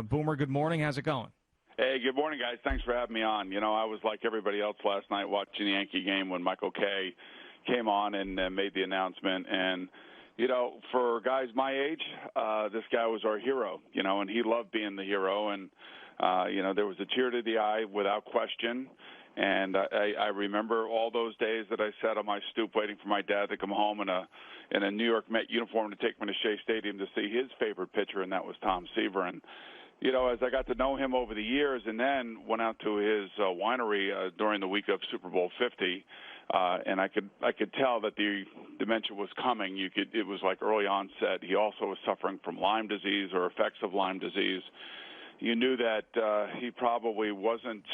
Boomer, good morning. How's it going? Hey, good morning, guys. Thanks for having me on. I was like everybody else last night watching the Yankee game when Michael Kay came on and made the announcement. And, for guys my age, this guy was our hero, and he loved being the hero. And, there was a tear to the eye without question. And I remember all those days that I sat on my stoop waiting for my dad to come home in a New York Met uniform to take me to Shea Stadium to see his favorite pitcher, and that was Tom Seaver. And as I got to know him over the years and then went out to his winery during the week of Super Bowl 50, and I could tell that the dementia was coming. It was like early onset. He also was suffering from Lyme disease or effects of Lyme disease. You knew that he probably wasn't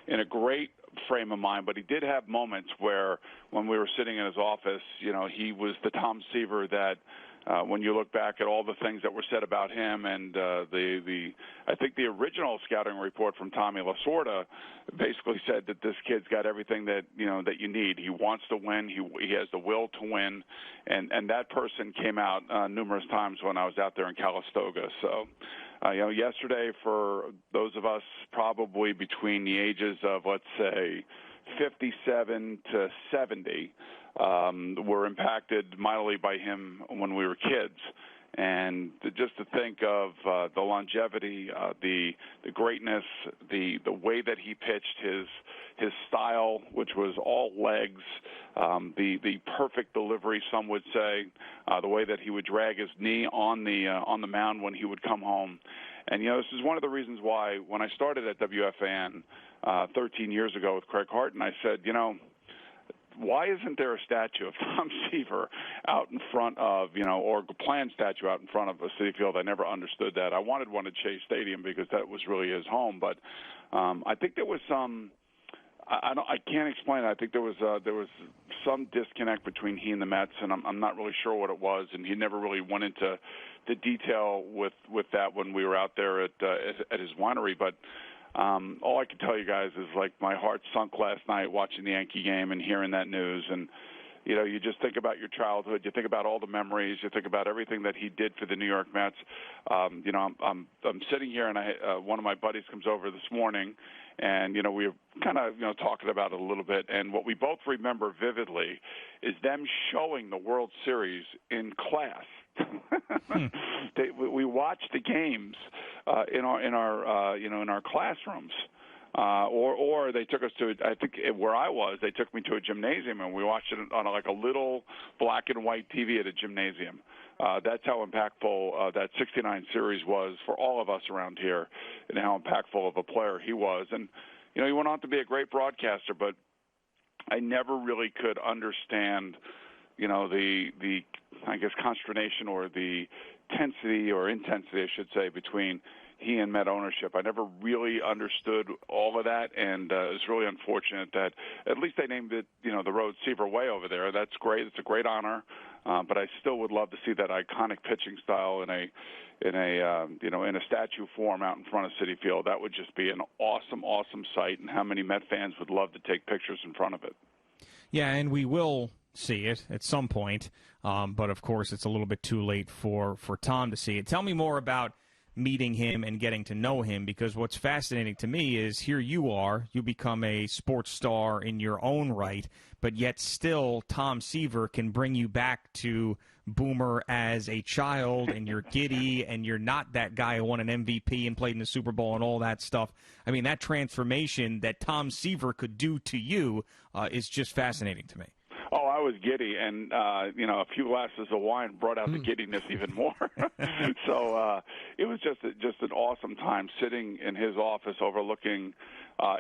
in a great frame of mind, but he did have moments where when we were sitting in his office, he was the Tom Seaver that when you look back at all the things that were said about him, and I think the original scouting report from Tommy Lasorda basically said that this kid's got everything that you need. He wants to win. He has the will to win, and that person came out numerous times when I was out there in Calistoga. So, yesterday for those of us probably between the ages of, let's say, 57 to 70, were impacted mightily by him when we were kids. And just to think of the longevity, the greatness, the way that he pitched, his style, which was all legs, the perfect delivery, some would say, the way that he would drag his knee on the mound when he would come home. And this is one of the reasons why when I started at WFAN 13 years ago with Craig Hart, and I said, why isn't there a statue of Tom Seaver out in front of, or a planned statue out in front of a Citi Field? I never understood that. I wanted one at Shea Stadium because that was really his home. But I think there was some, I can't explain it. I think there was some disconnect between he and the Mets, and I'm not really sure what it was. And he never really went into the detail with that when we were out there at his winery. But all I can tell you guys is like my heart sunk last night watching the Yankee game and hearing that news. And, you just think about your childhood. You think about all the memories. You think about everything that he did for the New York Mets. I'm sitting here, and one of my buddies comes over this morning, and, we were kind of, talking about it a little bit. And what we both remember vividly is them showing the World Series in class. We watched the games in our classrooms, or they took us to, I think where I was, they took me to a gymnasium and we watched it on like a little black and white TV at a gymnasium. That's how impactful that 69 series was for all of us around here, and how impactful of a player he was. And he went on to be a great broadcaster, but I never really could understand the I guess consternation or the intensity, I should say, between he and Met ownership. I never really understood all of that, and it's really unfortunate that at least they named it, the Road Seaver Way over there. That's great. It's a great honor, but I still would love to see that iconic pitching style in a statue form out in front of Citi Field. That would just be an awesome sight, and how many Met fans would love to take pictures in front of it. Yeah, and we will see it at some point, but of course it's a little bit too late for Tom to see it. Tell me more about meeting him and getting to know him, because what's fascinating to me is here you are, you become a sports star in your own right, but yet still Tom Seaver can bring you back to Boomer as a child, and you're giddy, and you're not that guy who won an MVP and played in the Super Bowl and all that stuff. I mean, that transformation that Tom Seaver could do to you is just fascinating to me. Oh, I was giddy, and a few glasses of wine brought out the giddiness even more. So it was just an awesome time sitting in his office overlooking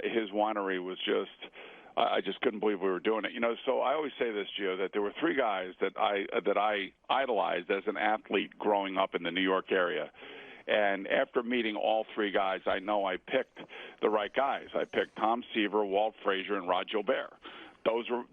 his winery. Was just I just couldn't believe we were doing it. So I always say this, Gio, that there were three guys that I idolized as an athlete growing up in the New York area. And after meeting all three guys, I know I picked the right guys. I picked Tom Seaver, Walt Frazier, and Rod Gilbert. Those are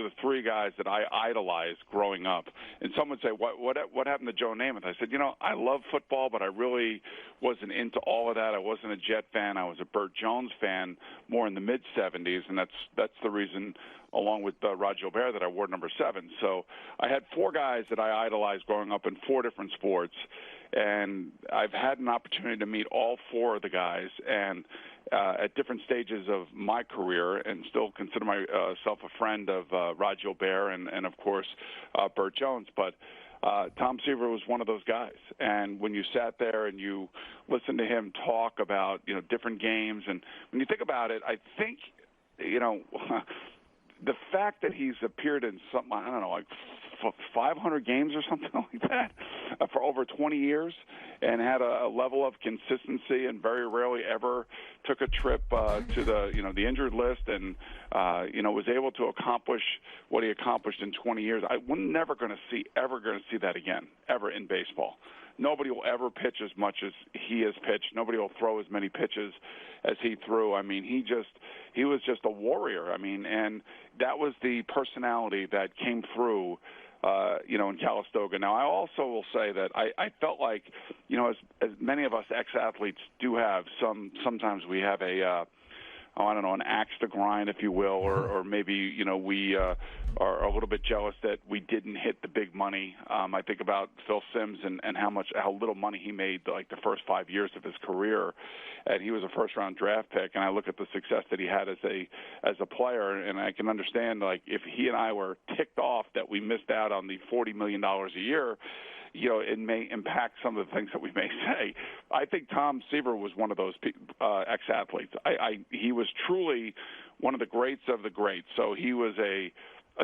the three guys that I idolized growing up. And some would say, what happened to Joe Namath? I said, I love football, but I really wasn't into all of that. I wasn't a Jet fan. I was a Burt Jones fan more in the mid-'70s, and that's the reason, along with Rod Gilbert, that I wore number 7. So I had four guys that I idolized growing up in four different sports. And I've had an opportunity to meet all four of the guys, and at different stages of my career, and still consider myself a friend of Rod Gilbert and of course, Burt Jones. But Tom Seaver was one of those guys. And when you sat there and you listened to him talk about, different games, and when you think about it, I think, the fact that he's appeared in something, I don't know, like 500 games or something like that for over 20 years and had a level of consistency and very rarely ever took a trip to the injured list and, was able to accomplish what he accomplished in 20 years. We're never going to see that again, ever in baseball. Nobody will ever pitch as much as he has pitched. Nobody will throw as many pitches as he threw. I mean, he was just a warrior. I mean, and that was the personality that came through, in Calistoga. Now, I also will say that I felt like, as many of us ex-athletes do have, sometimes we have an axe to grind, if you will, or maybe, we are a little bit jealous that we didn't hit the big money. I think about Phil Simms and how little money he made like the first 5 years of his career, and he was a first-round draft pick. And I look at the success that he had as a player, and I can understand like if he and I were ticked off that we missed out on the $40 million a year. It may impact some of the things that we may say. I think Tom Seaver was one of those ex-athletes. He was truly one of the greats of the greats. So he was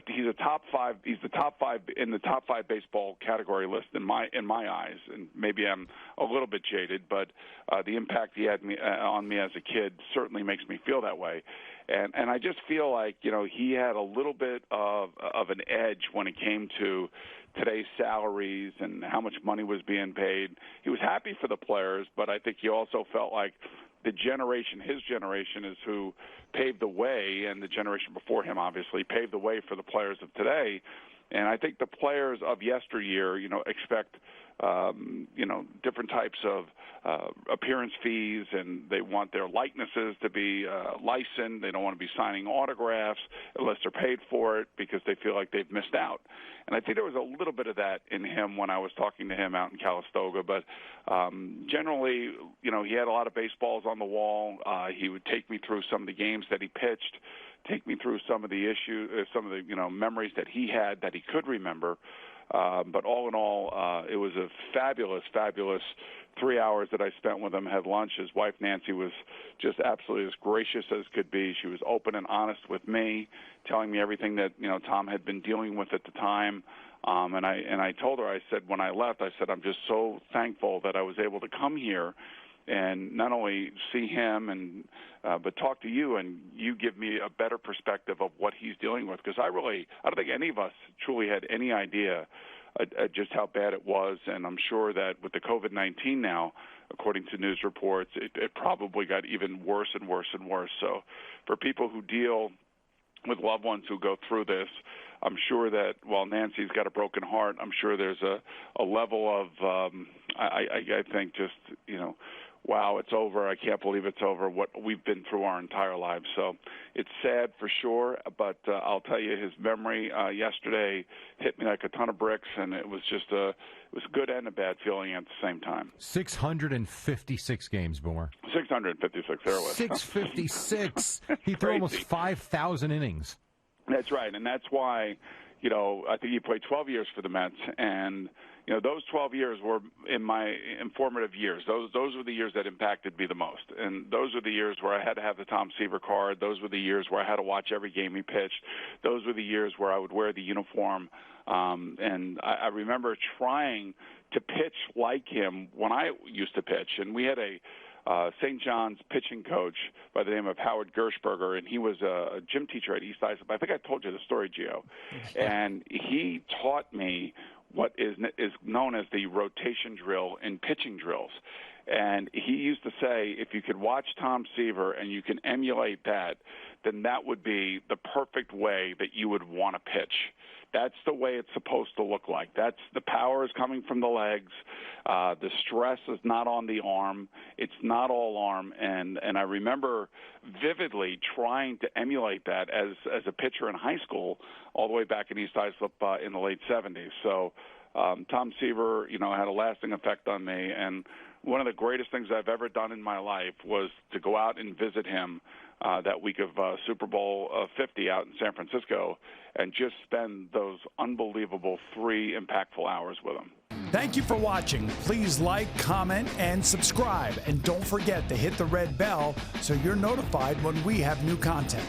he's a top five. He's the top five in the top five baseball category list in my eyes. And maybe I'm a little bit jaded, but the impact he had on me as a kid certainly makes me feel that way. And I just feel like he had a little bit of an edge when it came to today's salaries and how much money was being paid. He was happy for the players, but I think he also felt like his generation is who paved the way, and the generation before him obviously paved the way for the players of today. And I think the players of yesteryear, expect, different types of appearance fees, and they want their likenesses to be licensed. They don't want to be signing autographs unless they're paid for it because they feel like they've missed out. And I think there was a little bit of that in him when I was talking to him out in Calistoga. But generally, he had a lot of baseballs on the wall. He would take me through some of the games that he pitched, take me through some of the issues, some of the memories that he had that he could remember. But all in all, it was a fabulous 3 hours that I spent with him. Had lunch. His wife Nancy was just absolutely as gracious as could be. She was open and honest with me, telling me everything that Tom had been dealing with at the time. And I told her, I said when I left, I said I'm just so thankful that I was able to come here and not only see him but talk to you, and you give me a better perspective of what he's dealing with, because I don't think any of us truly had any idea just how bad it was. And I'm sure that with the COVID-19 now, according to news reports, it probably got even worse and worse and worse. So for people who deal with loved ones who go through this, I'm sure that while Nancy's got a broken heart, I'm sure there's a level of, I think just, wow, it's over. I can't believe it's over, what we've been through our entire lives. So it's sad for sure, but I'll tell you, his memory yesterday hit me like a ton of bricks, and it was just it was a good and a bad feeling at the same time. 656 games, Boomer. 656, there it was. 656. He threw almost 5,000 innings. That's right, and that's why, I think he played 12 years for the Mets, and those 12 years were in my informative years. Those were the years that impacted me the most. And those were the years where I had to have the Tom Seaver card. Those were the years where I had to watch every game he pitched. Those were the years where I would wear the uniform. And I remember trying to pitch like him when I used to pitch. And we had a St. John's pitching coach by the name of Howard Gershberger, and he was a gym teacher at East Islip. I think I told you the story, Gio. And he taught me what is known as the rotation drill in pitching drills. And he used to say, if you could watch Tom Seaver and you can emulate that, then that would be the perfect way that you would want to pitch. That's the way it's supposed to look like. That's the power is coming from the legs. The stress is not on the arm. It's not all arm. And I remember vividly trying to emulate that as a pitcher in high school all the way back in East Islip in the late 70s. So Tom Seaver, had a lasting effect on me. And one of the greatest things I've ever done in my life was to go out and visit him that week of Super Bowl 50 out in San Francisco and just spend those unbelievable 3 impactful hours with him. Thank you for watching. Please like, comment, and subscribe. And don't forget to hit the red bell so you're notified when we have new content.